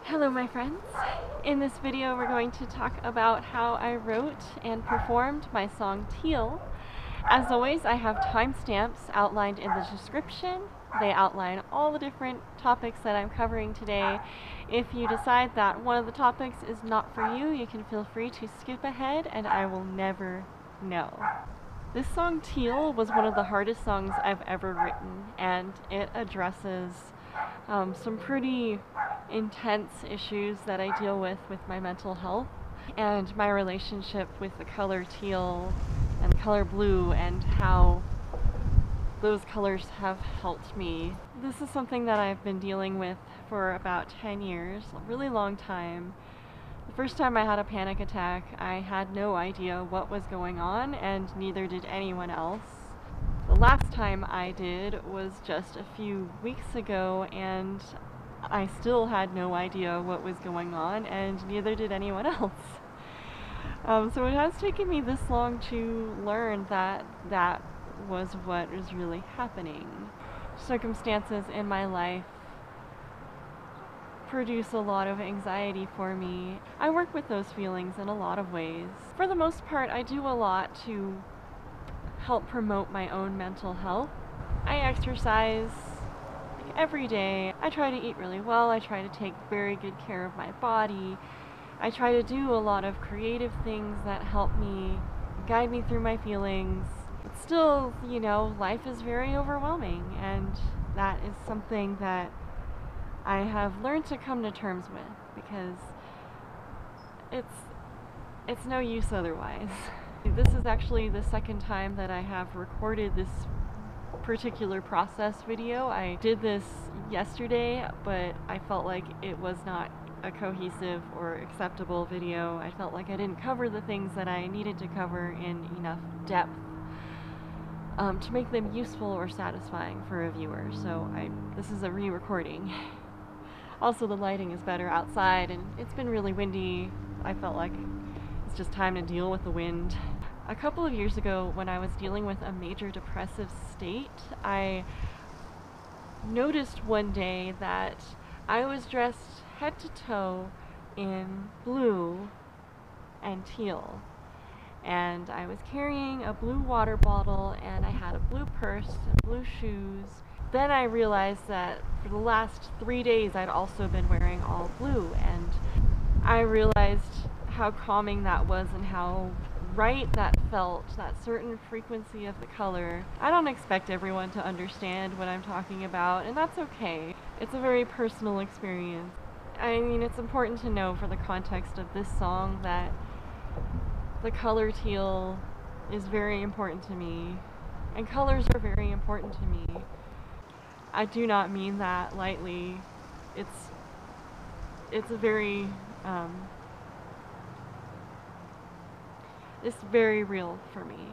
Hello my friends. In this video we're going to talk about how I wrote and performed my song Teal. As always, I have timestamps outlined in the description. They outline all the different topics that I'm covering today. If you decide that one of the topics is not for you, you can feel free to skip ahead and I will never know. This song Teal was one of the hardest songs I've ever written, and it addresses some pretty intense issues that I deal with my mental health and my relationship with the color teal and the color blue and how those colors have helped me. This is something that I've been dealing with for about 10 years, a really long time. The first time I had a panic attack, I had no idea what was going on, and neither did anyone else. The last time I did was just a few weeks ago, and I still had no idea what was going on, and neither did anyone else. So it has taken me this long to learn that that was what was really happening. Circumstances in my life produce a lot of anxiety for me. I work with those feelings in a lot of ways. For the most part, I do a lot to help promote my own mental health. I exercise every day. I try to eat really well. I try to take very good care of my body. I try to do a lot of creative things that help me, guide me through my feelings. But still, you know, life is very overwhelming, and that is something that I have learned to come to terms with, because it's no use otherwise. This is actually the second time that I have recorded this particular process video. I did this yesterday, but I felt like it was not a cohesive or acceptable video. I felt like I didn't cover the things that I needed to cover in enough depth to make them useful or satisfying for a viewer. So this is a re-recording. Also, the lighting is better outside, and it's been really windy. I felt like it's just time to deal with the wind. A couple of years ago, when I was dealing with a major depressive state, I noticed one day that I was dressed head to toe in blue and teal. And I was carrying a blue water bottle, and I had a blue purse and blue shoes. Then I realized that for the last 3 days I'd also been wearing all blue, and I realized how calming that was and how right that felt, that certain frequency of the color. I don't expect everyone to understand what I'm talking about, and that's okay. It's a very personal experience. I mean, it's important to know for the context of this song that the color teal is very important to me, and colors are very important to me. I do not mean that lightly. It's a very it's very real for me.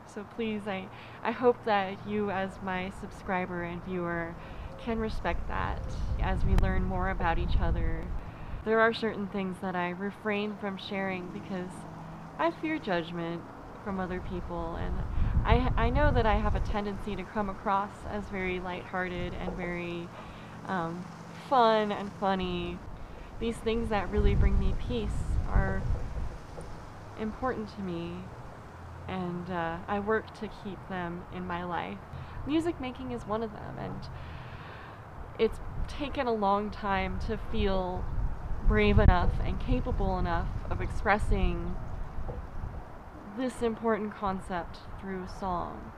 So please, I hope that you as my subscriber and viewer can respect that as we learn more about each other. There are certain things that I refrain from sharing because I fear judgment from other people, and I know that I have a tendency to come across as very lighthearted and very fun and funny. These things that really bring me peace are important to me, and I work to keep them in my life. Music making is one of them, and it's taken a long time to feel brave enough and capable enough of expressing this important concept through song.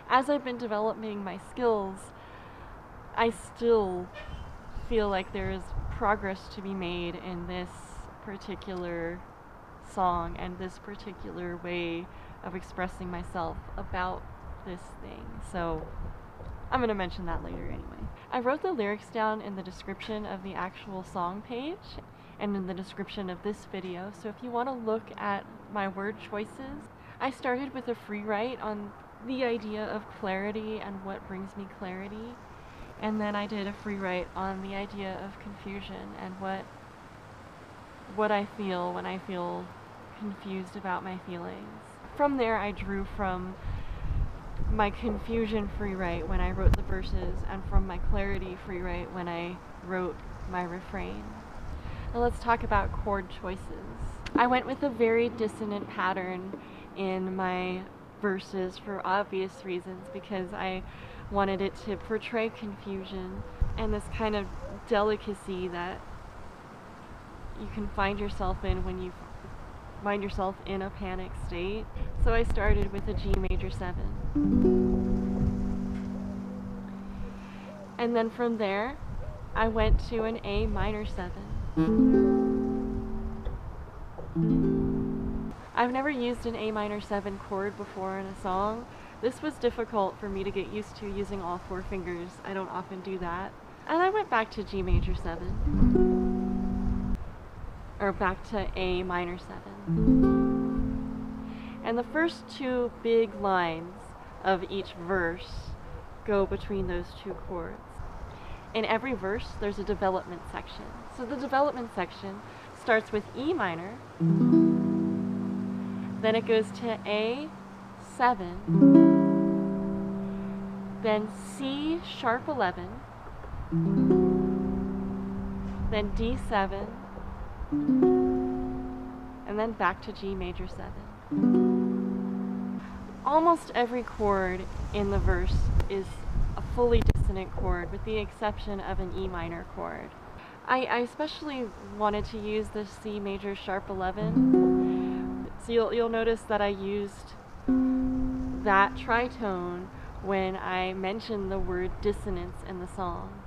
As I've been developing my skills, I still feel like there is progress to be made in this particular song and this particular way of expressing myself about this thing. So I'm going to mention that later anyway. I wrote the lyrics down in the description of the actual song page and in the description of this video, so if you want to look at my word choices, I started with a free write on the idea of clarity and what brings me clarity, and then I did a free write on the idea of confusion and what I feel when I feel confused about my feelings. From there, I drew from my confusion free write when I wrote the verses, and from my clarity free write when I wrote my refrain. Now let's talk about chord choices. I went with a very dissonant pattern in my verses for obvious reasons, because I wanted it to portray confusion and this kind of delicacy that you can find yourself in when you find yourself in a panic state. So I started with a G major 7. And then from there, I went to an A minor 7. I've never used an A minor 7 chord before in a song. This was difficult for me to get used to using all 4 fingers. I don't often do that. And I went back to G major 7. Or back to A minor 7. And the first 2 big lines of each verse go between those 2 chords. In every verse, there's a development section. So the development section starts with E minor, then it goes to A7, then C sharp 11, then D7, and then back to G major 7. Almost every chord in the verse is a fully dissonant chord, with the exception of an E minor chord. I especially wanted to use the C major sharp 11. So you'll notice that I used that tritone when I mentioned the word dissonance in the song.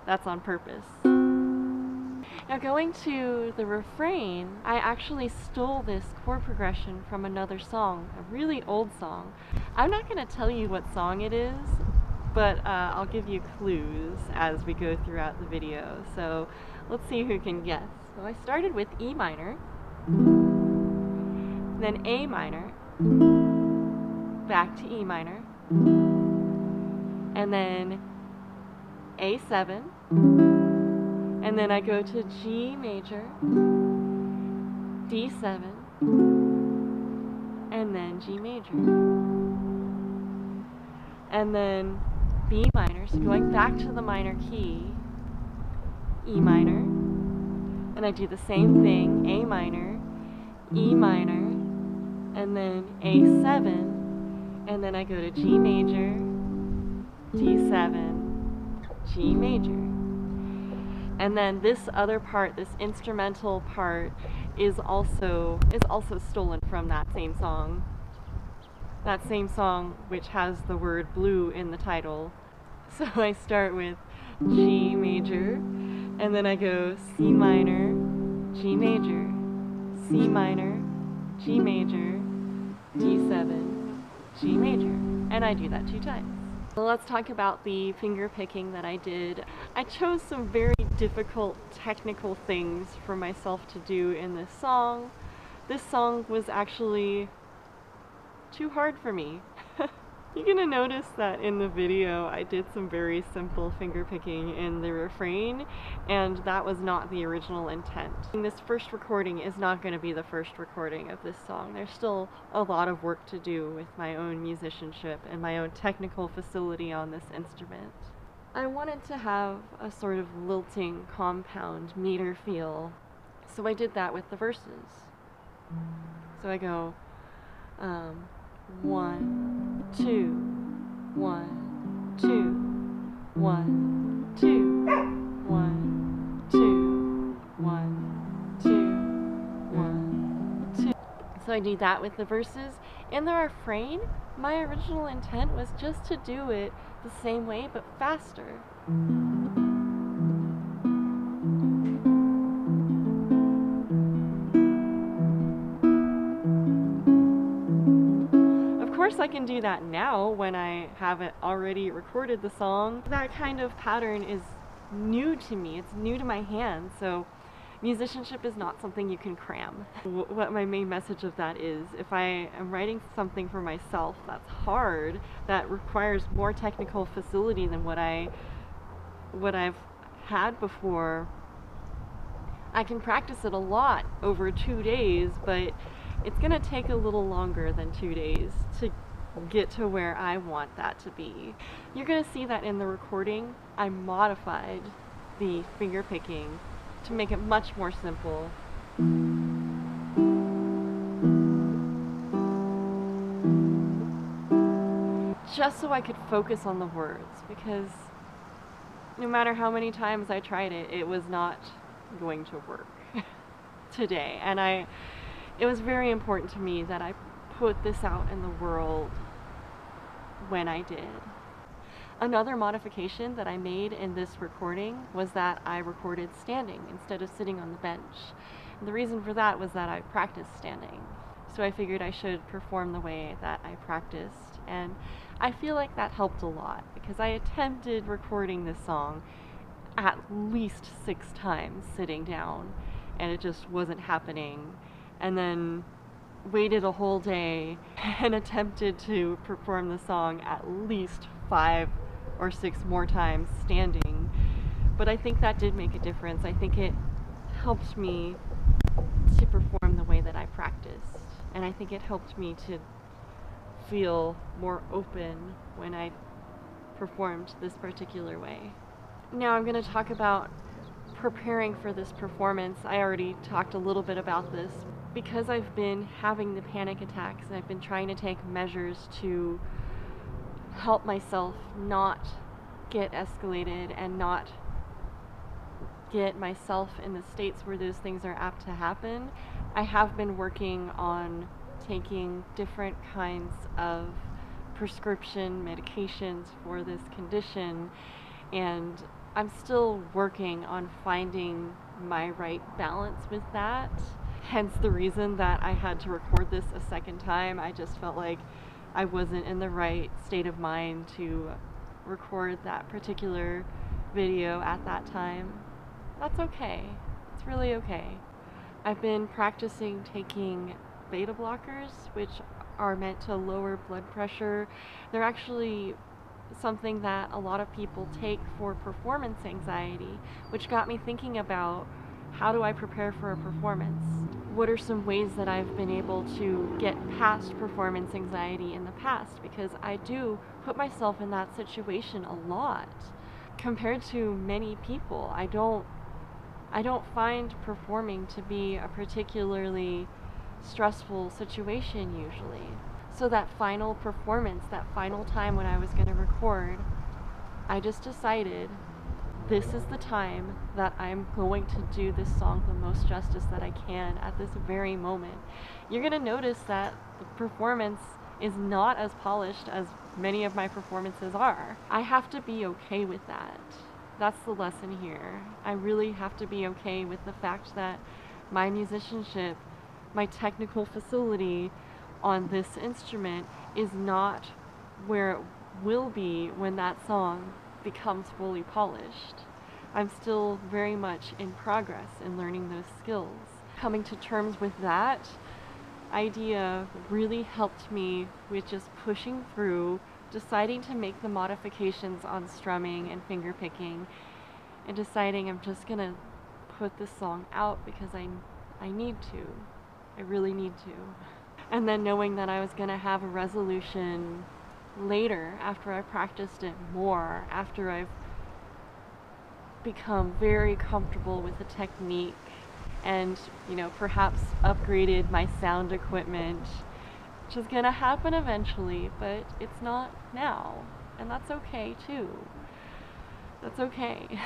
That's on purpose. Now going to the refrain, I actually stole this chord progression from another song, a really old song. I'm not going to tell you what song it is, but I'll give you clues as we go throughout the video. So let's see who can guess. So I started with E minor, then A minor, back to E minor, and then A7, and then I go to G major, D7, and then G major. And then B minor, so going back to the minor key, E minor, and I do the same thing, A minor, E minor, and then A7, and then I go to G major, D7, G major. And then this other part, this instrumental part, is also stolen from that same song. That same song which has the word blue in the title. So I start with G major, and then I go C minor, G major, C minor, G major, D7, G major. And I do that 2 times. So let's talk about the finger picking that I did. I chose some very difficult technical things for myself to do in this song. This song was actually too hard for me. You're gonna notice that in the video I did some very simple finger picking in the refrain, and that was not the original intent. This first recording is not going to be the first recording of this song. There's still a lot of work to do with my own musicianship and my own technical facility on this instrument. I wanted to have a sort of lilting, compound, meter feel, so I did that with the verses. So I go 1, 2, 1, 2, 1, 2, 1, 2, 1, 2, 1, 2. So I do that with the verses. In the refrain, my original intent was just to do it the same way but faster. Of course I can do that now when I haven't already recorded the song. That kind of pattern is new to me. It's new to my hands, so musicianship is not something you can cram. What my main message of that is, if I am writing something for myself that's hard, that requires more technical facility than what I've had before, I can practice it a lot over 2 days, but it's gonna take a little longer than 2 days to get to where I want that to be. You're gonna see that in the recording, I modified the finger picking to make it much more simple, just so I could focus on the words, because no matter how many times I tried it, it was not going to work today. And it was very important to me that I put this out in the world when I did. Another modification that I made in this recording was that I recorded standing instead of sitting on the bench. And the reason for that was that I practiced standing. So I figured I should perform the way that I practiced. And I feel like that helped a lot, because I attempted recording this song at least 6 times sitting down, and it just wasn't happening. And then waited a whole day and attempted to perform the song at least 5 or 6 more times standing. But I think that did make a difference. I think it helped me to perform the way that I practiced. And I think it helped me to feel more open when I performed this particular way. Now I'm going to talk about preparing for this performance. I already talked a little bit about this. Because I've been having the panic attacks and I've been trying to take measures to help myself not get escalated and not get myself in the states where those things are apt to happen, I have been working on taking different kinds of prescription medications for this condition, and I'm still working on finding my right balance with that. Hence the reason that I had to record this a second time. I just felt like I wasn't in the right state of mind to record that particular video at that time. That's okay. It's really okay. I've been practicing taking beta blockers, which are meant to lower blood pressure. They're actually something that a lot of people take for performance anxiety, which got me thinking about, how do I prepare for a performance? What are some ways that I've been able to get past performance anxiety in the past? Because I do put myself in that situation a lot. Compared to many people, I don't find performing to be a particularly stressful situation usually. So that final performance, that final time when I was going to record, I just decided, this is the time that I'm going to do this song the most justice that I can at this very moment. You're going to notice that the performance is not as polished as many of my performances are. I have to be okay with that. That's the lesson here. I really have to be okay with the fact that my musicianship, my technical facility on this instrument is not where it will be when that song becomes fully polished. I'm still very much in progress in learning those skills. Coming to terms with that idea really helped me with just pushing through, deciding to make the modifications on strumming and finger picking, and deciding I'm just gonna put this song out because I need to. I really need to. And then knowing that I was gonna have a resolution later, after I practiced it more, after I've become very comfortable with the technique and, perhaps upgraded my sound equipment, which is gonna happen eventually, but it's not now. And that's okay too. That's okay.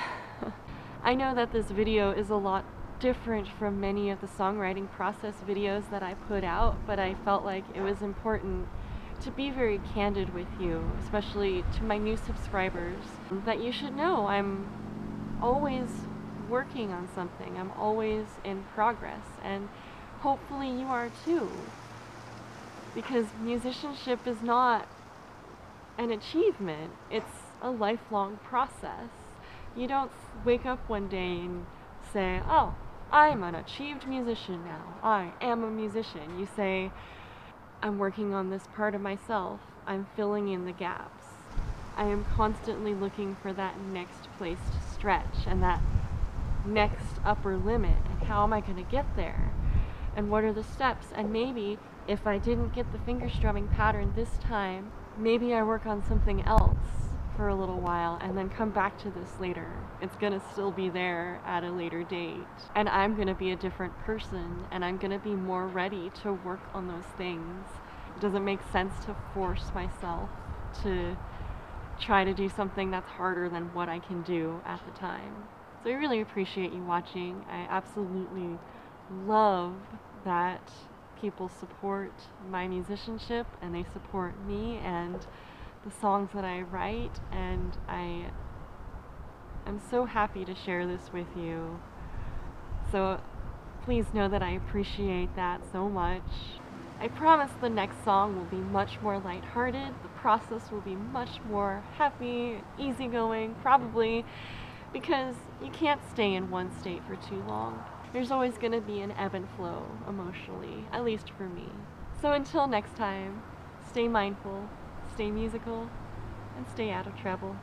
I know that this video is a lot different from many of the songwriting process videos that I put out, but I felt like it was important to be very candid with you, especially to my new subscribers, that you should know I'm always working on something. I'm always in progress, and hopefully you are too. Because musicianship is not an achievement, it's a lifelong process. You don't wake up one day and say, oh, I'm an achieved musician now. I am a musician. You say, I'm working on this part of myself. I'm filling in the gaps. I am constantly looking for that next place to stretch and that next upper limit. And how am I going to get there? And what are the steps? And maybe if I didn't get the finger strumming pattern this time, maybe I work on something else for a little while and then come back to this later. It's gonna still be there at a later date. And I'm gonna be a different person, and I'm gonna be more ready to work on those things. It doesn't make sense to force myself to try to do something that's harder than what I can do at the time. So I really appreciate you watching. I absolutely love that people support my musicianship and they support me and the songs that I write, and I'm so happy to share this with you. So please know that I appreciate that so much. I promise the next song will be much more lighthearted. The process will be much more happy, easygoing, probably, because you can't stay in one state for too long. There's always going to be an ebb and flow emotionally, at least for me. So until next time, stay mindful, stay musical, and stay out of trouble.